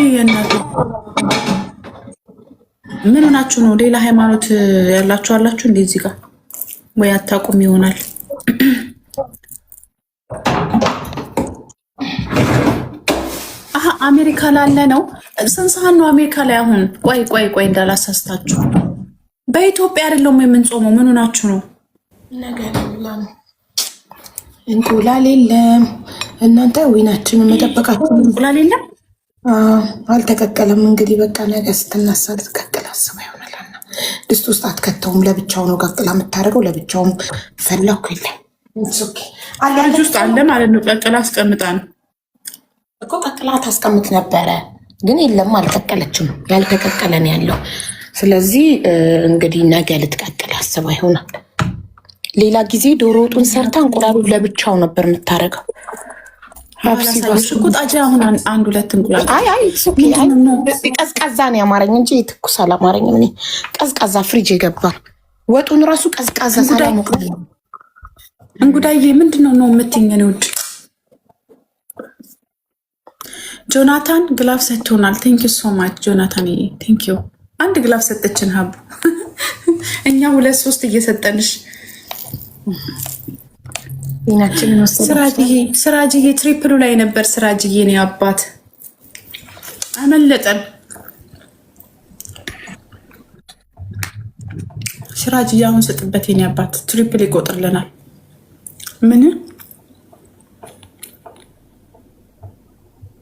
የእናቱ ምን ሆናችሁ ነው? ሌላ ሃይማኖት ያላችሁ አላችሁ እንዴ እዚህ ጋር? ወይ አታውቁም ይሆናል። አሜሪካ ላለ ነው። ስንት ሰዓት ነው አሜሪካ ላይ አሁን? ቆይ እንዳላሳስታችሁ። በኢትዮጵያ አይደለም የምንጾመው። ምን ሆናችሁ ነው? ነገር የለም እንቁላል የለም። እናንተ ወይናችንን መጠበቃችሁ። እንቁላል የለም አልተቀቀለም። እንግዲህ በቃ ነገ ስትነሳ ልትቀቅል አስባ ይሆናል። ድስት ውስጥ አትከተውም። ለብቻው ነው ቀቅላ የምታደርገው። ለብቻውም ፈላኩ የለም አላጅ ውስጥ አለ ማለት ነው። ቀቅላ አስቀምጣ ነው እኮ ቀቅላ ታስቀምጥ ነበረ፣ ግን የለም አልቀቀለችም። ያልተቀቀለ ነው ያለው። ስለዚህ እንግዲህ ነገ ልትቀቅል አስባ ይሆናል። ሌላ ጊዜ ዶሮ ወጡን ሰርታ እንቁላሉን ለብቻው ነበር የምታደርገው። ቁጣጃ አሁን አንድ ሁለት እንቁላል ቀዝቃዛ ነው ያማረኝ እንጂ ትኩስ አላማረኝም። እኔ ቀዝቃዛ ፍሪጅ የገባ ወጡን ራሱ ቀዝቃዛ ሳላሞቅ እንጉዳዬ ምንድን ነው የምትይኝ? ውድ ጆናታን ግላፍ ሰጥቶናል። ቴንክ ዩ ሶ ማች ጆናታን፣ ቴንክ ዩ። አንድ ግላፍ ሰጠችን ሀቡ፣ እኛ 2-3 እየሰጠንሽ። ስራጅዬ ትሪፕሉ ላይ ነበር። ስራጅዬ ነው አባት አመለጠን። ስራጅዬ አሁን ስጥበት የኔ አባት ትሪፕል ይቆጥርልናል። ምን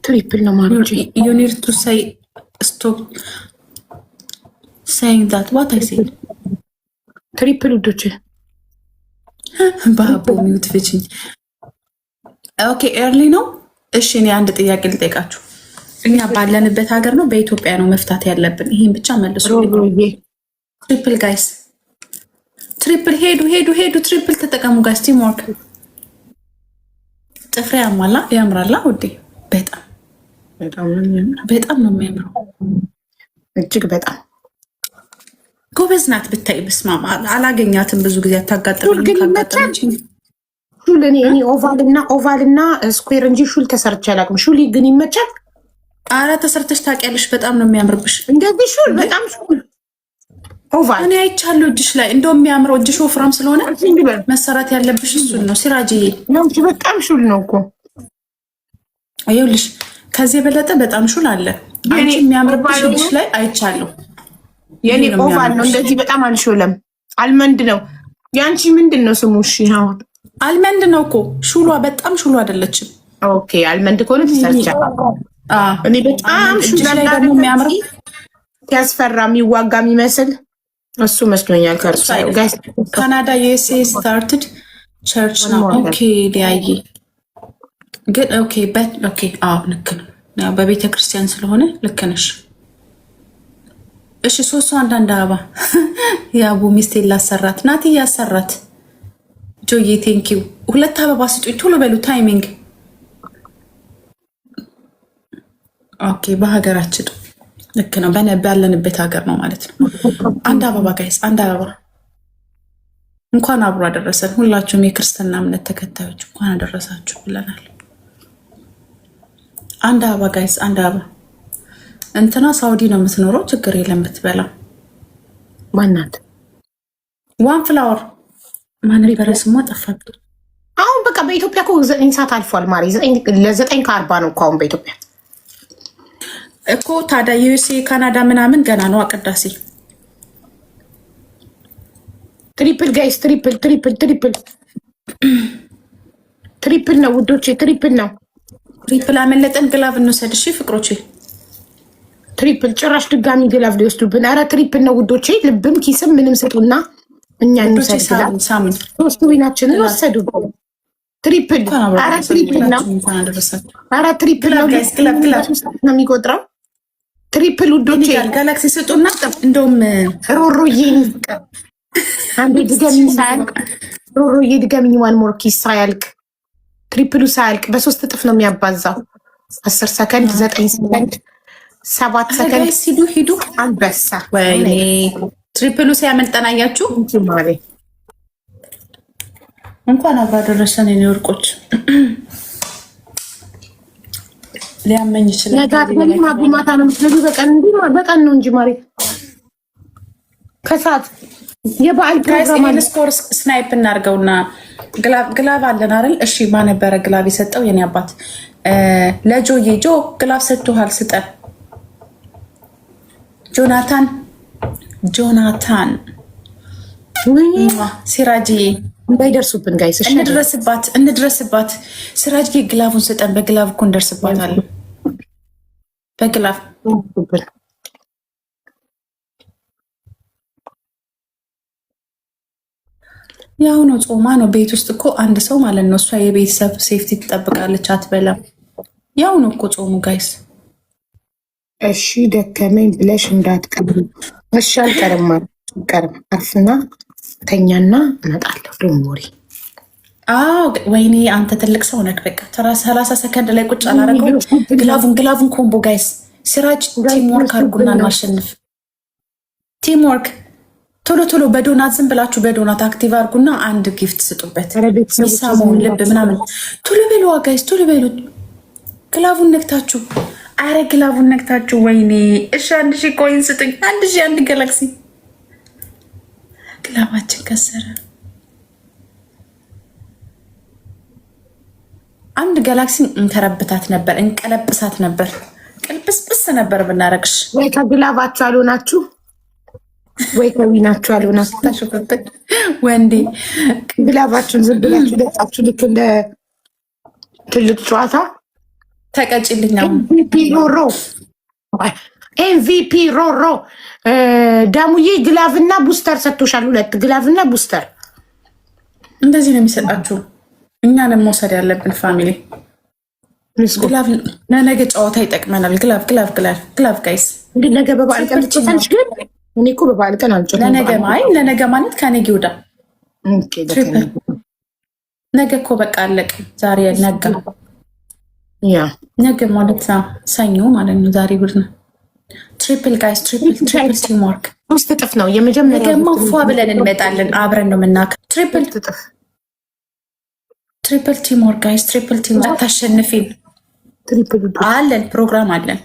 ትሪፕል ነው ማለት you need to say stop saying that what I said ትሪፕል ውዶች ባቦ ሚውት ፍቺኝ። ኦኬ ኤርሊ ነው። እሺ እኔ አንድ ጥያቄ ልጠይቃችሁ። እኛ ባለንበት ሀገር ነው በኢትዮጵያ ነው መፍታት ያለብን? ይሄን ብቻ መልሱ። ትሪፕል ጋይስ፣ ትሪፕል ሄዱ ትሪፕል ተጠቀሙ ጋይስ። ቲም ወርክ። ጥፍሬ ያምራላ ውዴ። በጣም ነው የሚያምረው። እጅግ በጣም ጎበዝ ናት ብታይ። በስማማ አላገኛትም ብዙ ጊዜ አታጋጥመኝ። ሹል እኔ ኦቫል እና ስኩዌር እንጂ ሹል ተሰርቼ አላውቅም። ሹል ግን ይመቻል። አረ ተሰርተሽ ታውቂያለሽ? በጣም ነው የሚያምርብሽ። እንደዚህ ሹል በጣም ሹል ኦቫል እኔ አይቻለሁ እጅሽ ላይ። እንደውም የሚያምረው እጅሽ ወፍራም ስለሆነ መሰራት ያለብሽ እሱን ነው። ሲራጅዬ በጣም ሹል ነው እኮ ይኸውልሽ። ከዚህ የበለጠ በጣም ሹል አለ። አንቺ የሚያምርብሽ እጅሽ ላይ አይቻለሁ። የኔ ኦቫል ነው። እንደዚህ በጣም አልሾለም። አልመንድ ነው። ያንቺ ምንድን ነው ስሙ? እሺ አሁን አልመንድ ነው እኮ ሹሏ። በጣም ሹሏ አይደለችም። ኦኬ አልመንድ ከሆነ ተሰርቻ። እኔ በጣም ሹል ላይ ደግሞ የሚያምር ሲያስፈራ የሚዋጋ የሚመስል እሱ መስሎኛል። ከእርሱ ጋይስ ካናዳ ዩኤስኤ ስታርትድ ቸርች ነው። ኦኬ ዲያዬ ግን ኦኬ አዎ ልክ ነው። ያው በቤተ ክርስቲያን ስለሆነ ልክ ነሽ። እሺ 3 አንዳንድ አበባ የአቡ ሚስቴ ላሰራት ናት ያሰራት። ጆዬ ቴንኪው። 2 አበባ ስጡኝ ቶሎ በሉ። ታይሚንግ ኦኬ። በሀገራችን ልክ ነው። ባለንበት ሀገር ነው ማለት ነው። አንድ አበባ ጋይስ፣ አንድ አበባ። እንኳን አብሮ አደረሰን። ሁላችሁም የክርስትና እምነት ተከታዮች እንኳን አደረሳችሁ ብለናል። አንድ አበባ ጋይስ፣ አንድ አበባ። እንትና ሳውዲ ነው የምትኖረው። ችግር የለም ብትበላ። ማናት? ዋን ፍላወር ማን ነበረ ስሟ? ጠፋብኝ። አሁን በቃ በኢትዮጵያ እኮ 9 ሰዓት አልፏል ማሪ። 9:40 ነው እኮ አሁን በኢትዮጵያ እኮ። ታዲያ ዩኤስኤ ካናዳ ምናምን ገና ነው አቅዳሴ። ትሪፕል ጋይስ፣ ትሪፕል ነው ውዶቼ፣ ትሪፕል ነው። ትሪፕል አመለጠን። ግላቭ እንውሰድ እሺ ፍቅሮቼ። ትሪፕል ጭራሽ ድጋሚ ግላቭ ሊወስዱብን። አረ ትሪፕል ነው ውዶቼ። ልብም ኪስም ምንም ስጡና እኛ እንውሰድ። ሶስቱ ዊናችንን ወሰዱ። ትሪፕል አረ ትሪፕል ነው። አረ ትሪፕል ነው ነው የሚቆጥረው። ትሪፕል ውዶቼ ጋላክሲ ስጡና እንደውም ሮሮዬ አንዴ ድገሚኝ ሳያልቅ ሮሮዬ ድገሚኝ። ዋን ሞር ኪስ ሳያልቅ ትሪፕሉ ሳያልቅ በ3 እጥፍ ነው የሚያባዛው። 10 ሰከንድ 9 ሰከንድ 7 ሰከንድ ሂዱ አንበሳ። ወይኔ ትሪፕሉ ሲያመልጠን አያችሁ። እንኳን አብራ ደረሰን የኔ ወርቆች። ሊያመኝ ይችላል። ነጋት ነኝ ማታ ነው የምትነዱ። በቀን ነው እንጂ ማሪ ከሰዓት የበዓል ፕሮግራም አለ። ስኮርስ ስናይፕ እናርገውና ግላብ አለን አይደል? እሺ ማን ነበረ ግላብ የሰጠው? የኔ አባት ለጆዬ ጆ ግላብ ሰጥቶሃል፣ ስጠን። ጆናታን ሲራጂ እንዳይደርሱብን ጋይስ፣ እንድረስባት። ሲራጂ ግላቡን ስጠን። በግላብ እኮ እንደርስባታለን። በግላብ ያው ነው፣ ጾማ ነው። ቤት ውስጥ እኮ አንድ ሰው ማለት ነው። እሷ የቤተሰብ ሴፍቲ ትጠብቃለች፣ አትበላም። ያው ነው እኮ ጾሙ ጋይስ። እሺ ደከመኝ ብለሽ እንዳትቀር። እሺ አልቀርም፣ አርፍና ተኛና እመጣለሁ። ደሞሪ ወይኔ አንተ ትልቅ ሰው ነክ። በቃ 30 ሰከንድ ላይ ቁጭ አላረገው። ግላቡን ኮምቦ ጋይስ። ሲራጅ ቲምወርክ አድርጉና እናሸንፍ። ቲምወርክ ቶሎ በዶናት ዝም ብላችሁ በዶናት አክቲቭ አድርጉና አንድ ጊፍት ስጡበት። ሚሳመውን ልብ ምናምን ቶሎ በሉ ጋይስ፣ ቶሎ በሉ። ግላቡን ነክታችሁ፣ አረ ግላቡን ነክታችሁ። ወይኔ እሺ 1000 ኮይን ስጡኝ። 1000 አንድ ጋላክሲ። ግላባችን ከሰረ። አንድ ጋላክሲ እንተረብታት ነበር፣ እንቀለብሳት ነበር፣ ቅልብስብስ ነበር ብናረግሽ። ወይ ከግላባችሁ አልሆናችሁ ወይ ከዊናችሁ አልሆናችሁ። ታሽፈበት ወንዴ ግላባችሁን ዝም ብላችሁ ደጣችሁ። ልክ እንደ ትልቅ ጨዋታ ተቀጭልኛ። ኤምቪፒ ሮሮ ዳሙዬ ግላቭና ቡስተር ሰጥቶሻል። 2 ግላቭና ቡስተር እንደዚህ ነው የሚሰጣችሁ። እኛንም መውሰድ ያለብን ፋሚሊ። ግላቭ ለነገ ጨዋታ ይጠቅመናል። ግላቭ ጋይስ። እንግዲህ ነገ በበዓል ቀን ልትጨታለች። ግን እኔ እኮ በበዓል ቀን አልጨታም። ለነገ ማለት ከነገ ወዲያ ነገ እኮ በቃ አለቅ። ዛሬ ነገ ማለት ሰኞ ማለት ነው። ዛሬ እሑድ ነው። ትሪፕል ጋይስ፣ ትሪፕል ቲምወርክ 3 እጥፍ ነው። የመጀመሪያ ገማፏ ብለን እንመጣለን። አብረን ነው የምናከ ትሪፕል ቲምወርክ ጋይስ፣ ትሪፕል ቲምወርክ። ታሸንፊን አለን፣ ፕሮግራም አለን።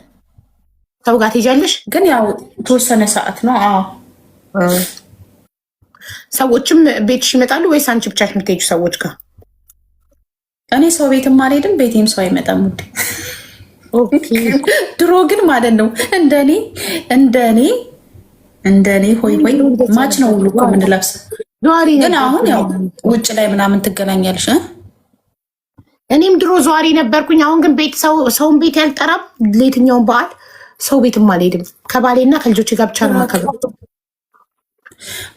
ሰው ጋር ትሄጃለሽ፣ ግን ያው ተወሰነ ሰዓት ነው። ሰዎችም ቤትሽ ይመጣሉ ወይስ አንቺ ብቻሽ የምትሄጂው ሰዎች ጋር? እኔ ሰው ቤትም አልሄድም፣ ቤቴም ሰው አይመጣም። ውዴ ድሮ ግን ማለት ነው እንደኔ ሆይ ማች ነው ሁሉ እኮ የምንለብሰው። ግን አሁን ያው ውጭ ላይ ምናምን ትገናኛለሽ። እኔም ድሮ ዘዋሪ ነበርኩኝ። አሁን ግን ሰውን ቤት ያልጠራም። ለየትኛውን በዓል ሰው ቤትም አልሄድም። ከባሌና ከልጆች ጋር ብቻ ነው ማከብ።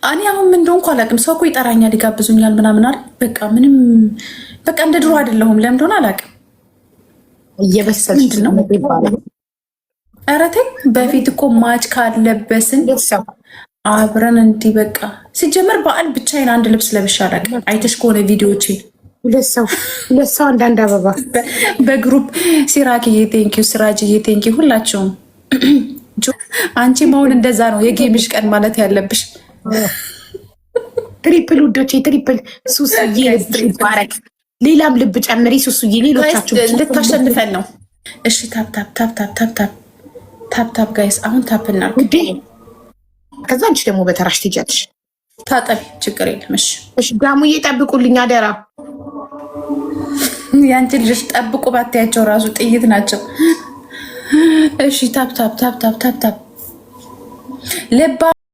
እኔ አሁን ምን እንደሆንኩ አላውቅም። ሰው እኮ ይጠራኛል፣ ይጋብዙኛል ምናምን አይደል። በቃ እንደ ድሮ አይደለሁም። ለምን እንደሆነ አላውቅም። እየበሰልሽ ነው ይባላል። ኧረ ተይ፣ በፊት እኮ ማች ካለበስን አብረን እንዲህ በቃ ሲጀመር በዓል ብቻዬን አንድ ልብስ ለብሼ አላውቅም። አይተሽ ከሆነ ቪዲዮዎችን 2 ሰው አንዳንድ አበባ በግሩፕ ሲራክዬ ቴንኪው፣ ስራጅዬ ቴንኪው፣ ሁላቸውም። አንቺ መሆን እንደዛ ነው የጌምሽ ቀን ማለት ያለብሽ። ትሪፕል ውዶቼ፣ ትሪፕል ሱስዬ ባረክ። ሌላም ልብ ጨምሪ ሱስዬ። ሌሎቻችሁ ልታሸንፈን ነው። እሺ ታፕ ጋይስ፣ አሁን ታፕ እናድርግ። ከዛ አንቺ ደግሞ በተራሽ ትሄጃለሽ። ታጠቢ፣ ችግር የለም። እሺ ዳሙዬ ጠብቁልኝ አደራ። ያንቺ ልጆች ጠብቁ ባታያቸው ራሱ ጥይት ናቸው። እሺ ታፕ ልባ